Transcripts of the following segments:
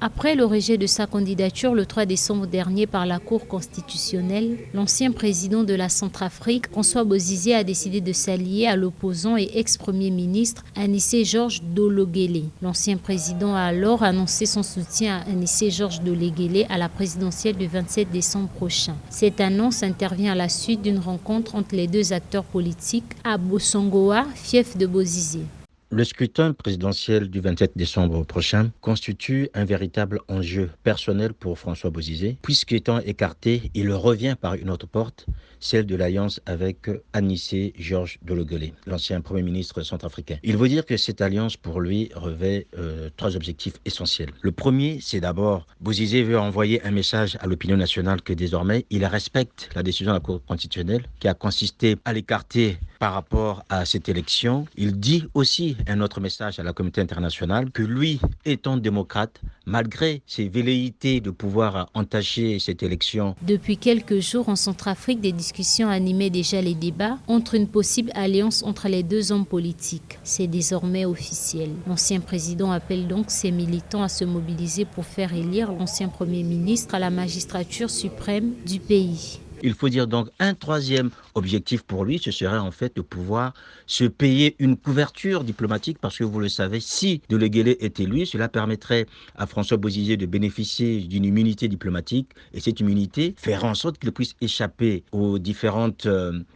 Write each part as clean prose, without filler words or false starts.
Après le rejet de sa candidature le 3 décembre dernier par la Cour constitutionnelle, l'ancien président de la Centrafrique, François Bozizé, a décidé de s'allier à l'opposant et ex-premier ministre Anissé-Georges Dologuélé. L'ancien président a alors annoncé son soutien à Anissé-Georges Dologuélé à la présidentielle du 27 décembre prochain. Cette annonce intervient à la suite d'une rencontre entre les deux acteurs politiques à Bosongoa, fief de Bozizé. Le scrutin présidentiel du 27 décembre prochain constitue un véritable enjeu personnel pour François Bozizé, puisqu'étant écarté, il revient par une autre porte, celle de l'alliance avec Anissé-Georges Dologuélé, l'ancien Premier ministre centrafricain. Il veut dire que cette alliance, pour lui, revêt trois objectifs essentiels. Le premier, c'est d'abord, Bozizé veut envoyer un message à l'opinion nationale que désormais, il respecte la décision de la Cour constitutionnelle qui a consisté à l'écarter par rapport à cette élection. Il dit aussi un autre message à la communauté internationale que lui, étant démocrate, malgré ses velléités de pouvoir entacher cette élection. Depuis quelques jours, en Centrafrique, des discussions animaient déjà les débats entre une possible alliance entre les deux hommes politiques. C'est désormais officiel. L'ancien président appelle donc ses militants à se mobiliser pour faire élire l'ancien Premier ministre à la magistrature suprême du pays. Il faut dire donc un troisième objectif pour lui, ce serait en fait de pouvoir se payer une couverture diplomatique parce que vous le savez, si Dologuélé est élu, cela permettrait à François Bozizé de bénéficier d'une immunité diplomatique et cette immunité ferait en sorte qu'il puisse échapper aux différentes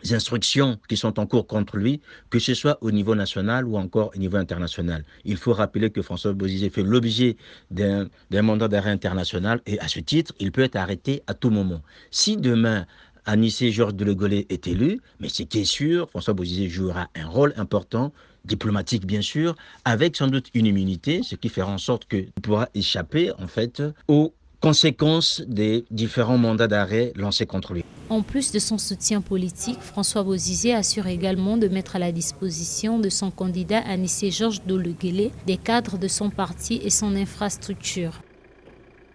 instructions qui sont en cours contre lui, que ce soit au niveau national ou encore au niveau international. Il faut rappeler que François Bozizé fait l'objet d'un mandat d'arrêt international et à ce titre, il peut être arrêté à tout moment. Si demain, Anissé-Georges Dologuélé est élu, mais ce qui est sûr, François Bozizé jouera un rôle important, diplomatique bien sûr, avec sans doute une immunité, ce qui fera en sorte qu'il pourra échapper en fait aux conséquences des différents mandats d'arrêt lancés contre lui. En plus de son soutien politique, François Bozizé assure également de mettre à la disposition de son candidat Anissé-Georges Dologuélé des cadres de son parti et son infrastructure.